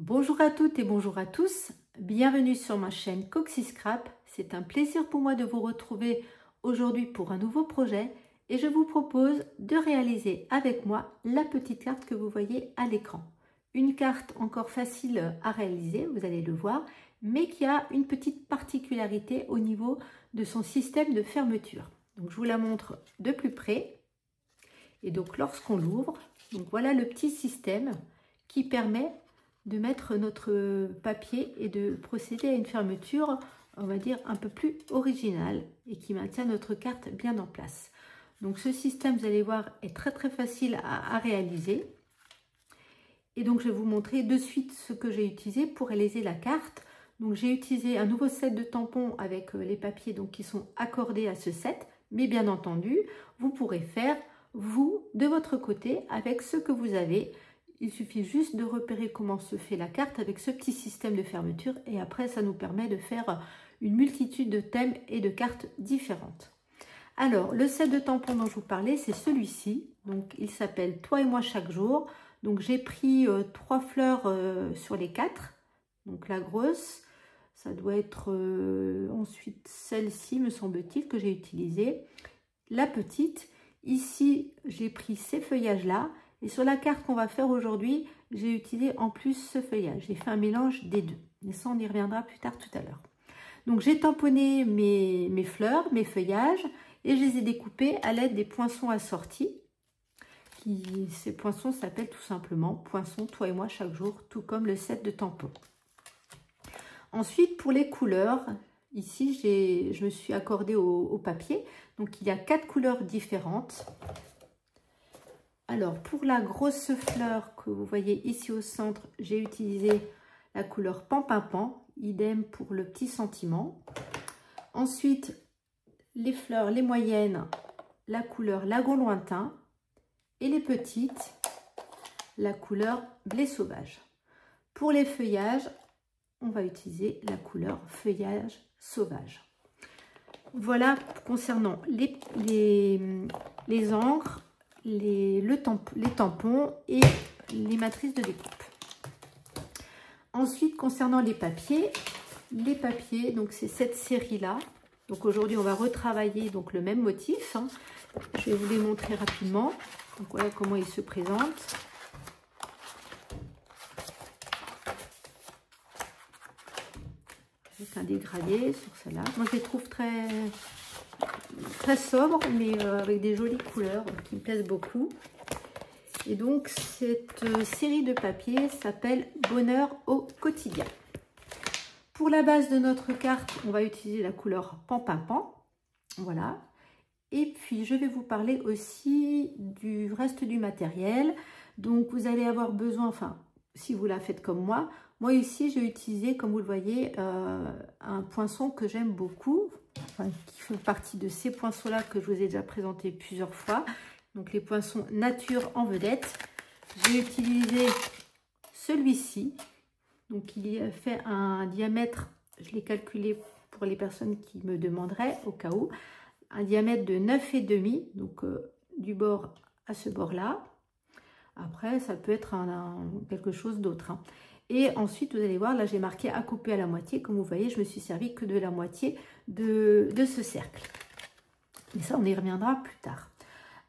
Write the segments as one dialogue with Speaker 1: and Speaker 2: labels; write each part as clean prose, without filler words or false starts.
Speaker 1: Bonjour à toutes et bonjour à tous, bienvenue sur ma chaîne Coxy Scrap. C'est un plaisir pour moi de vous retrouver aujourd'hui pour un nouveau projet et je vous propose de réaliser avec moi la petite carte que vous voyez à l'écran. Une carte encore facile à réaliser, vous allez le voir, mais qui a une petite particularité au niveau de son système de fermeture. Donc je vous la montre de plus près et donc lorsqu'on l'ouvre, donc voilà le petit système qui permet de mettre notre papier et de procéder à une fermeture, on va dire, un peu plus originale et qui maintient notre carte bien en place. Donc ce système, vous allez voir, est très facile à réaliser. Et donc je vais vous montrer de suite ce que j'ai utilisé pour réaliser la carte. Donc j'ai utilisé un nouveau set de tampons avec les papiers donc, qui sont accordés à ce set. Mais bien entendu, vous pourrez faire, vous, de votre côté, avec ce que vous avez. Il suffit juste de repérer comment se fait la carte avec ce petit système de fermeture et après ça nous permet de faire une multitude de thèmes et de cartes différentes. Alors le set de tampons dont je vous parlais, c'est celui-ci, donc il s'appelle Toi et moi chaque jour. Donc j'ai pris 3 fleurs sur les 4, donc la grosse, ça doit être ensuite celle-ci me semble-t-il que j'ai utilisée, la petite, ici j'ai pris ces feuillages là. Et sur la carte qu'on va faire aujourd'hui, j'ai utilisé en plus ce feuillage. J'ai fait un mélange des deux. Mais ça, on y reviendra plus tard tout à l'heure. Donc, j'ai tamponné mes fleurs, mes feuillages, et je les ai découpés à l'aide des poinçons assortis. Ces poinçons s'appellent tout simplement Poinçons, toi et moi chaque jour, tout comme le set de tampons. Ensuite, pour les couleurs, ici, je me suis accordée au papier. Donc, il y a 4 couleurs différentes. Alors, pour la grosse fleur que vous voyez ici au centre, j'ai utilisé la couleur Pampimpant, idem pour le petit sentiment. Ensuite, les fleurs, les moyennes, la couleur Lagon Lointain. Et les petites, la couleur Blé Sauvage. Pour les feuillages, on va utiliser la couleur Feuillage Sauvage. Voilà concernant les encres, les tampons et les matrices de découpe. Ensuite, concernant les papiers, donc c'est cette série-là. Donc aujourd'hui, on va retravailler donc le même motif. Je vais vous les montrer rapidement. Donc voilà comment ils se présentent. Avec un dégradé sur celle-là. Moi, je les trouve très sobre, mais avec des jolies couleurs qui me plaisent beaucoup. Et donc, cette série de papiers s'appelle Bonheur au quotidien. Pour la base de notre carte, on va utiliser la couleur Pampimpant. Voilà. Et puis, je vais vous parler aussi du reste du matériel. Donc, vous allez avoir besoin, enfin, si vous la faites comme moi ici, j'ai utilisé, comme vous le voyez, un poinçon que j'aime beaucoup, enfin, qui fait partie de ces poinçons-là que je vous ai déjà présenté plusieurs fois. Donc, les poinçons nature en vedette. J'ai utilisé celui-ci. Donc, il fait un diamètre, je l'ai calculé pour les personnes qui me demanderaient, au cas où, un diamètre de 9,5, donc du bord à ce bord-là. Après, ça peut être quelque chose d'autre. Et ensuite, vous allez voir, là, j'ai marqué à couper à la moitié. Comme vous voyez, je me suis servi que de la moitié de ce cercle. Mais ça, on y reviendra plus tard.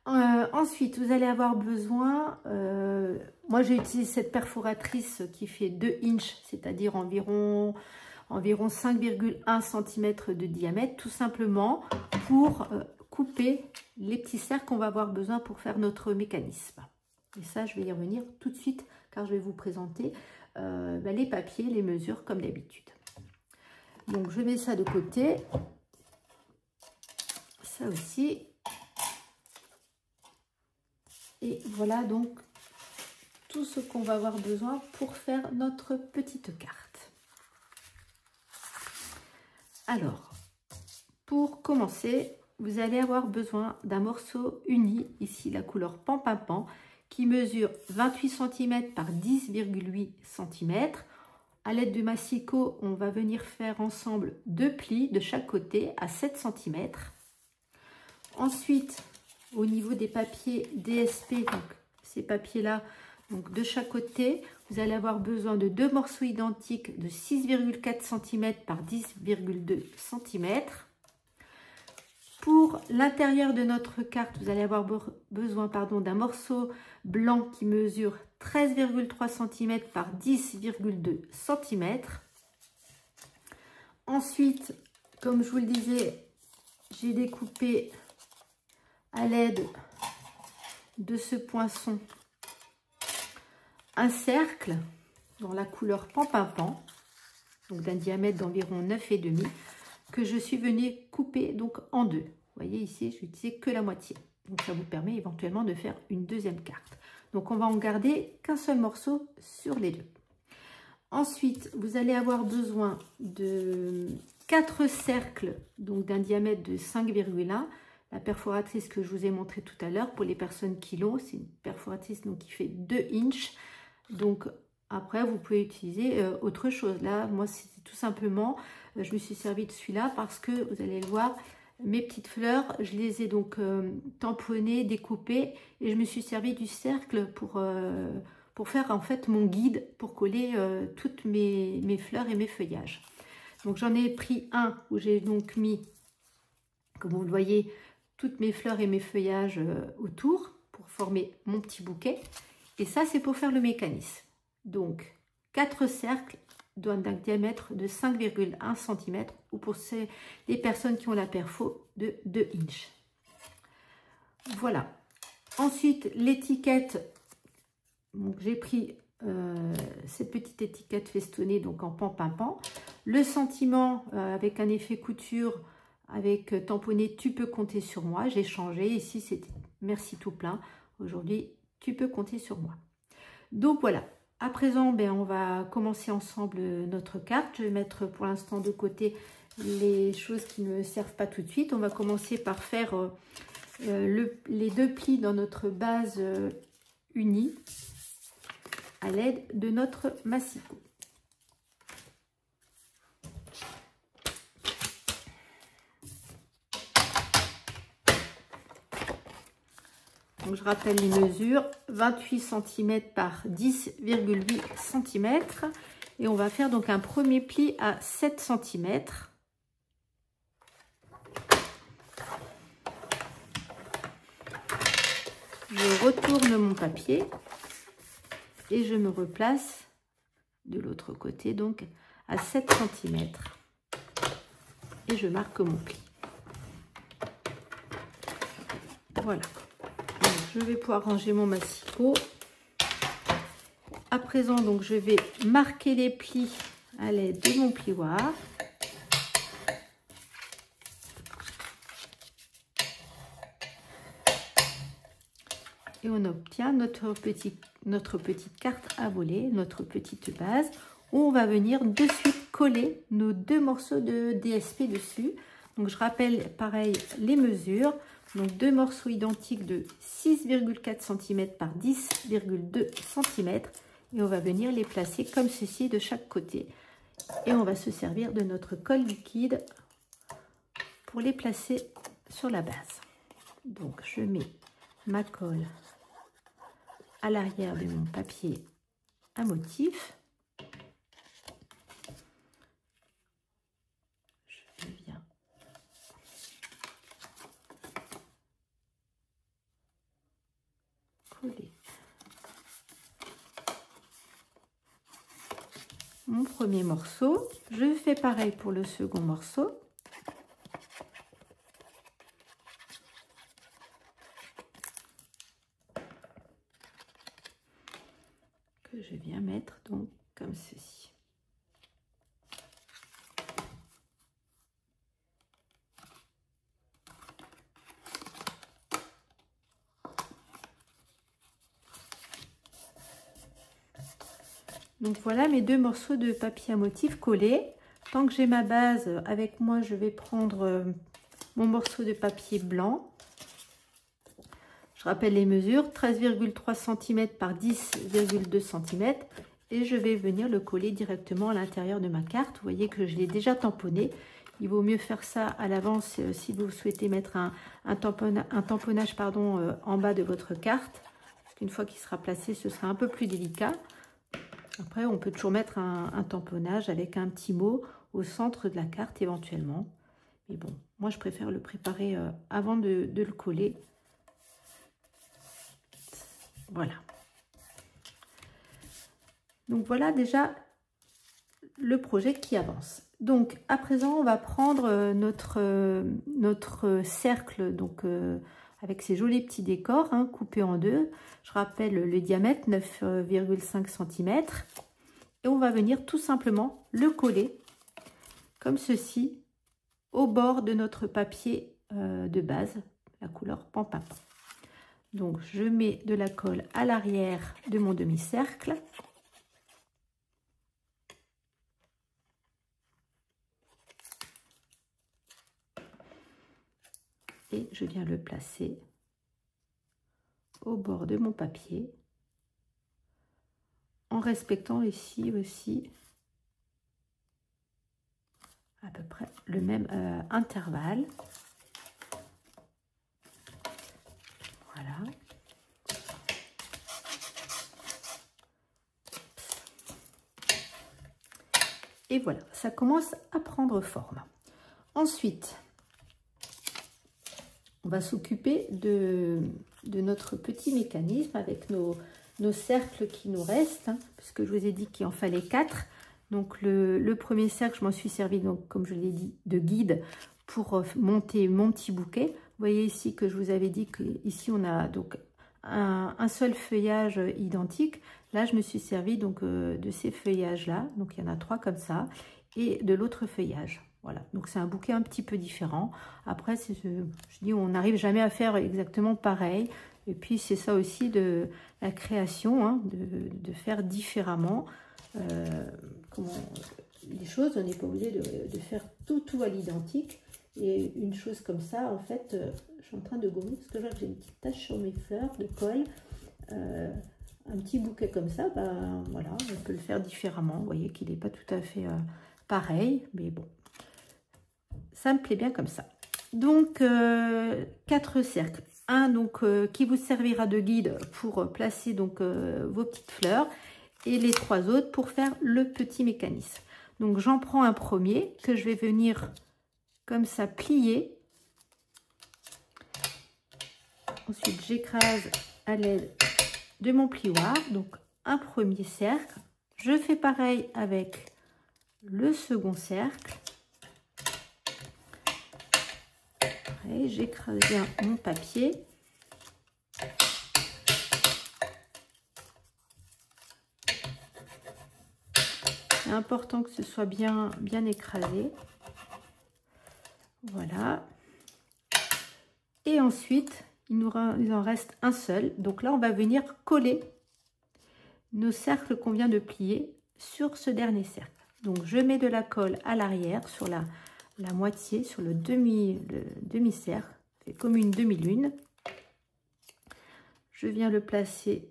Speaker 1: Ensuite, vous allez avoir besoin... moi, j'ai utilisé cette perforatrice qui fait 2 inches, c'est-à-dire environ 5,1 cm de diamètre, tout simplement pour couper les petits cercles qu'on va avoir besoin pour faire notre mécanisme. Et ça, je vais y revenir tout de suite, car je vais vous présenter les papiers, les mesures, comme d'habitude. Donc, je mets ça de côté. Ça aussi. Et voilà donc tout ce qu'on va avoir besoin pour faire notre petite carte. Alors, pour commencer, vous allez avoir besoin d'un morceau uni, ici la couleur Pampimpant, qui mesure 28 cm par 10,8 cm. À l'aide du massicot, on va venir faire ensemble 2 plis de chaque côté à 7 cm. Ensuite, au niveau des papiers DSP, donc ces papiers-là, donc de chaque côté, vous allez avoir besoin de 2 morceaux identiques de 6,4 cm par 10,2 cm. Pour l'intérieur de notre carte, vous allez avoir besoin d'un morceau blanc qui mesure 13,3 cm par 10,2 cm. Ensuite, comme je vous le disais, j'ai découpé à l'aide de ce poinçon un cercle dans la couleur pan-pin-pan, donc d'un diamètre d'environ 9,5, que je suis venue couper donc en deux. Vous voyez ici, je n'utilisais que la moitié. Donc ça vous permet éventuellement de faire une deuxième carte. Donc on va en garder qu'un seul morceau sur les deux. Ensuite, vous allez avoir besoin de 4 cercles, donc d'un diamètre de 5,1. La perforatrice que je vous ai montré tout à l'heure, pour les personnes qui l'ont, c'est une perforatrice donc, qui fait 2 inches. Donc après, vous pouvez utiliser autre chose. Là, moi, c'est tout simplement, je me suis servi de celui-là parce que, vous allez le voir, mes petites fleurs, je les ai donc tamponnées, découpées, et je me suis servi du cercle pour faire en fait mon guide, pour coller toutes mes fleurs et mes feuillages. Donc j'en ai pris un où j'ai donc mis, comme vous le voyez, toutes mes fleurs et mes feuillages autour pour former mon petit bouquet. Et ça, c'est pour faire le mécanisme. Donc, 4 cercles d'un diamètre de 5,1 cm ou pour les personnes qui ont la perfo de 2 inches. Voilà. Ensuite, l'étiquette. J'ai pris cette petite étiquette festonnée donc en pan-pin-pan. Le sentiment avec un effet couture avec tamponné, tu peux compter sur moi. J'ai changé. Ici, c'était merci tout plein. Aujourd'hui, tu peux compter sur moi. Donc voilà. À présent, on va commencer ensemble notre carte. Je vais mettre pour l'instant de côté les choses qui ne me servent pas tout de suite. On va commencer par faire les 2 plis dans notre base unie à l'aide de notre massicot. Donc je rappelle les mesures, 28 cm par 10,8 cm. Et on va faire donc un premier pli à 7 cm. Je retourne mon papier et je me replace de l'autre côté, donc à 7 cm. Et je marque mon pli. Voilà. Je vais pouvoir ranger mon massicot. À présent, donc, je vais marquer les plis à l'aide de mon plioir. Et on obtient notre petite carte à voler, notre petite base, où on va venir de suite coller nos 2 morceaux de DSP dessus. Donc, je rappelle pareil les mesures. Donc 2 morceaux identiques de 6,4 cm par 10,2 cm. Et on va venir les placer comme ceci de chaque côté. Et on va se servir de notre colle liquide pour les placer sur la base. Donc je mets ma colle à l'arrière de mon papier à motif. Je viens coller mon premier morceau. Je fais pareil pour le second morceau. Que je viens mettre donc comme ceci. Donc voilà mes 2 morceaux de papier à motif collés. Tant que j'ai ma base avec moi, je vais prendre mon morceau de papier blanc. Je rappelle les mesures, 13,3 cm par 10,2 cm. Et je vais venir le coller directement à l'intérieur de ma carte. Vous voyez que je l'ai déjà tamponné. Il vaut mieux faire ça à l'avance si vous souhaitez mettre un tamponnage en bas de votre carte. Parce qu'une fois qu'il sera placé, ce sera un peu plus délicat. Après, on peut toujours mettre un tamponnage avec un petit mot au centre de la carte éventuellement. Mais bon, moi je préfère le préparer avant de le coller. Voilà. Donc voilà déjà le projet qui avance. Donc à présent, on va prendre notre cercle, donc avec ces jolis petits décors hein, coupés en deux. Je rappelle le diamètre 9,5 cm. Et on va venir tout simplement le coller comme ceci au bord de notre papier de base, la couleur Pampapin. Donc je mets de la colle à l'arrière de mon demi-cercle. Et je viens le placer au bord de mon papier, en respectant ici aussi à peu près le même intervalle. Voilà. Et voilà, ça commence à prendre forme. Ensuite, on va s'occuper de notre petit mécanisme avec nos cercles qui nous restent, hein, puisque je vous ai dit qu'il en fallait 4. Donc le premier cercle, je m'en suis servi, donc, comme je l'ai dit, de guide pour monter mon petit bouquet. Vous voyez ici que je vous avais dit qu'ici on a donc un seul feuillage identique. Là, je me suis servi donc de ces feuillages-là. Donc il y en a 3 comme ça, et de l'autre feuillage. Voilà, donc c'est un bouquet un petit peu différent. Après, je dis, on n'arrive jamais à faire exactement pareil. Et puis, c'est ça aussi de la création, hein, de faire différemment les choses. On n'est pas obligé de faire tout à l'identique. Et une chose comme ça, en fait, je suis en train de gommer parce que je vois que j'ai une petite tache sur mes fleurs de colle. Un petit bouquet comme ça, ben voilà, on peut le faire différemment. Vous voyez qu'il n'est pas tout à fait pareil, mais bon. Ça me plaît bien comme ça. Donc 4 cercles. Un donc qui vous servira de guide pour placer donc vos petites fleurs, et les 3 autres pour faire le petit mécanisme. Donc j'en prends un premier que je vais venir comme ça plier. Ensuite j'écrase à l'aide de mon plioir. Donc un premier cercle. Je fais pareil avec le second cercle. J'écrase bien mon papier. C'est important que ce soit bien écrasé. Voilà. Et ensuite, il en reste un seul. Donc là, on va venir coller nos cercles qu'on vient de plier sur ce dernier cercle. Donc je mets de la colle à l'arrière sur la moitié, sur le demi-cercle, fait comme une demi-lune. Je viens le placer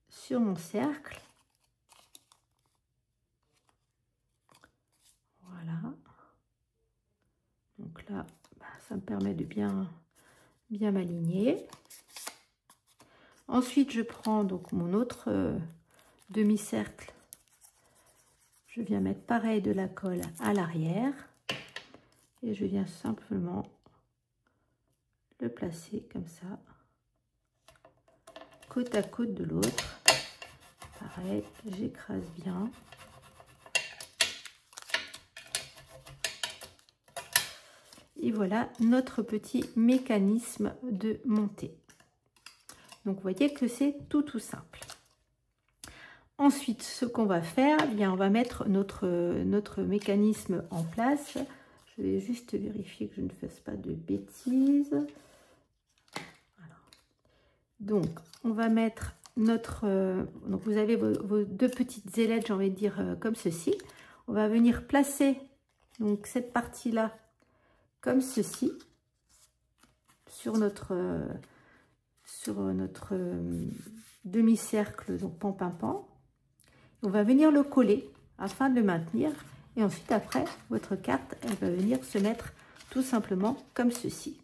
Speaker 1: sur mon cercle. Voilà. Donc là, ça me permet de bien m'aligner. Ensuite, je prends donc mon autre demi-cercle. Je viens mettre pareil de la colle à l'arrière. Et je viens simplement le placer comme ça, côte à côte de l'autre. Pareil, j'écrase bien. Et voilà notre petit mécanisme de montée. Donc vous voyez que c'est tout simple. Ensuite, ce qu'on va faire, eh bien, on va mettre notre mécanisme en place. Je vais juste vérifier que je ne fasse pas de bêtises. Voilà. Donc, on va mettre notre... donc, vous avez vos 2 petites ailettes, j'ai envie de dire, comme ceci. On va venir placer donc cette partie-là comme ceci sur notre demi-cercle, donc pan-pan-pan. On va venir le coller afin de le maintenir. Et ensuite, après, votre carte, elle va venir se mettre tout simplement comme ceci.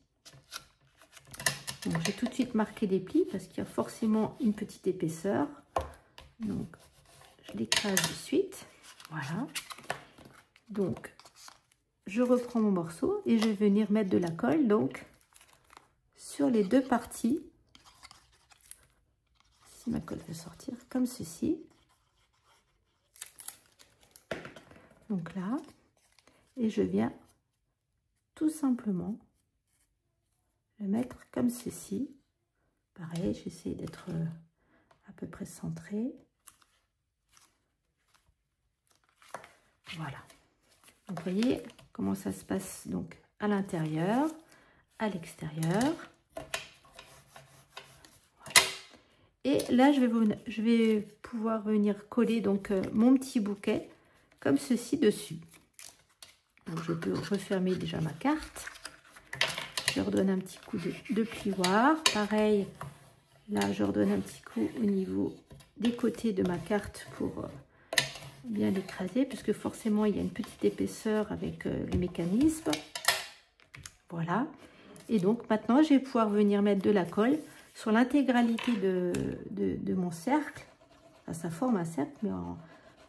Speaker 1: Donc, j'ai tout de suite marqué des plis parce qu'il y a forcément une petite épaisseur. Donc, je l'écrase de suite. Voilà. Donc, je reprends mon morceau et je vais venir mettre de la colle donc sur les deux parties. Si ma colle veut sortir, comme ceci. Donc là, et je viens tout simplement le mettre comme ceci. Pareil, j'essaie d'être à peu près centré. Voilà. Donc, vous voyez comment ça se passe donc à l'intérieur, à l'extérieur. Voilà. Et là, je vais pouvoir venir coller donc mon petit bouquet comme ceci dessus. Donc, je peux refermer déjà ma carte. Je redonne un petit coup de plioir. Pareil, là, je redonne un petit coup au niveau des côtés de ma carte pour bien l'écraser, puisque forcément, il y a une petite épaisseur avec le mécanisme. Voilà. Et donc, maintenant, je vais pouvoir venir mettre de la colle sur l'intégralité de mon cercle. Enfin, ça forme un cercle, mais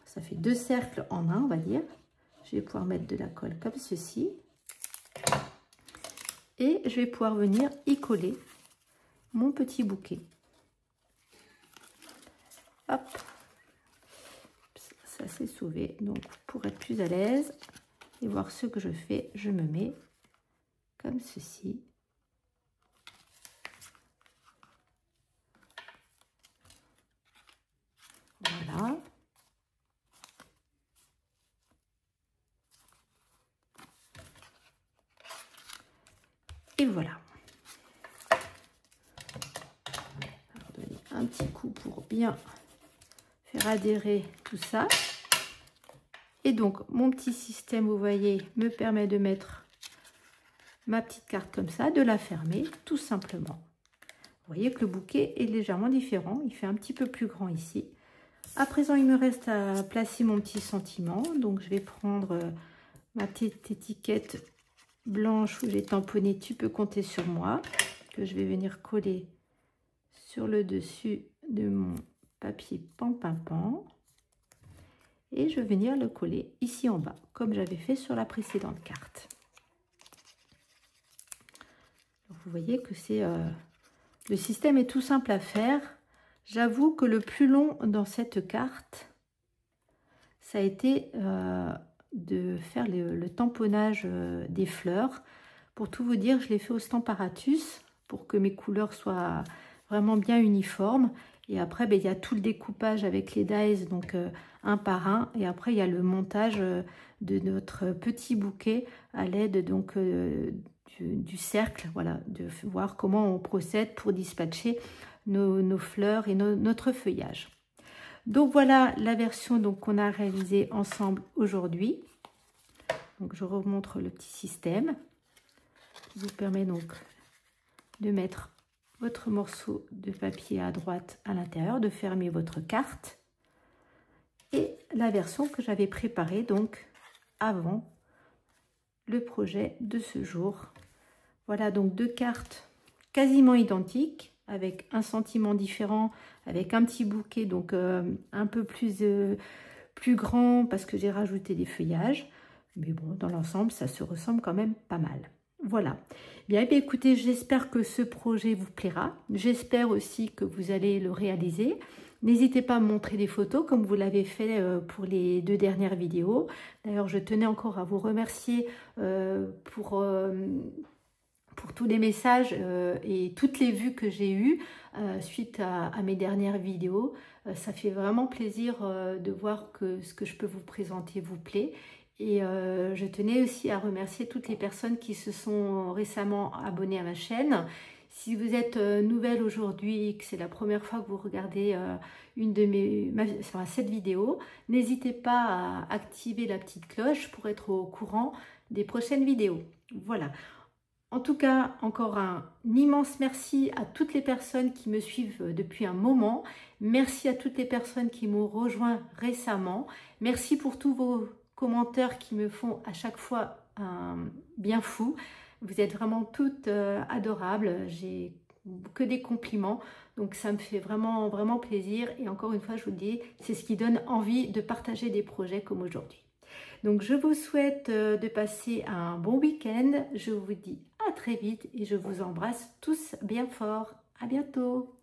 Speaker 1: ça fait deux cercles en un, on va dire. Je vais pouvoir mettre de la colle comme ceci. Et je vais pouvoir venir y coller mon petit bouquet. Hop, ça s'est sauvé. Donc, pour être plus à l'aise et voir ce que je fais, je me mets comme ceci. Voilà. Et voilà. Alors, donner un petit coup pour bien faire adhérer tout ça. Et donc, mon petit système, vous voyez, me permet de mettre ma petite carte comme ça, de la fermer, tout simplement. Vous voyez que le bouquet est légèrement différent. Il fait un petit peu plus grand ici. À présent, il me reste à placer mon petit sentiment. Donc, je vais prendre ma petite étiquette blanche où j'ai tamponné « Tu peux compter sur moi » que je vais venir coller sur le dessus de mon papier pan-pan-pan. Et je vais venir le coller ici en bas, comme j'avais fait sur la précédente carte. Donc, vous voyez que c'est le système est tout simple à faire. J'avoue que le plus long dans cette carte, ça a été de faire le tamponnage des fleurs. Pour tout vous dire, je l'ai fait au Stamparatus pour que mes couleurs soient vraiment bien uniformes. Et après, ben, il y a tout le découpage avec les dies, donc un par un. Et après, il y a le montage de notre petit bouquet à l'aide donc du cercle. Voilà, de voir comment on procède pour dispatcher nos fleurs et notre feuillage. Donc voilà la version qu'on a réalisée ensemble aujourd'hui. Donc je remontre le petit système qui vous permet donc de mettre votre morceau de papier à droite à l'intérieur, de fermer votre carte. Et la version que j'avais préparée donc avant le projet de ce jour. Voilà donc deux cartes quasiment identiques, avec un sentiment différent, avec un petit bouquet donc un peu plus grand parce que j'ai rajouté des feuillages. Mais bon, dans l'ensemble, ça se ressemble quand même pas mal. Voilà. Bien, écoutez, j'espère que ce projet vous plaira. J'espère aussi que vous allez le réaliser. N'hésitez pas à me montrer des photos comme vous l'avez fait pour les deux dernières vidéos. D'ailleurs, je tenais encore à vous remercier pour tous les messages et toutes les vues que j'ai eues suite à mes dernières vidéos. Ça fait vraiment plaisir de voir que ce que je peux vous présenter vous plaît. Et je tenais aussi à remercier toutes les personnes qui se sont récemment abonnées à ma chaîne. Si vous êtes nouvelle aujourd'hui et que c'est la première fois que vous regardez cette vidéo, n'hésitez pas à activer la petite cloche pour être au courant des prochaines vidéos. Voilà. En tout cas, encore un immense merci à toutes les personnes qui me suivent depuis un moment. Merci à toutes les personnes qui m'ont rejoint récemment. Merci pour tous vos commentaires qui me font à chaque fois un bien fou. Vous êtes vraiment toutes adorables. J'ai que des compliments. Donc ça me fait vraiment, vraiment plaisir. Et encore une fois, je vous le dis, c'est ce qui donne envie de partager des projets comme aujourd'hui. Donc je vous souhaite de passer un bon week-end. Je vous dis à très vite et je vous embrasse tous bien fort. À bientôt.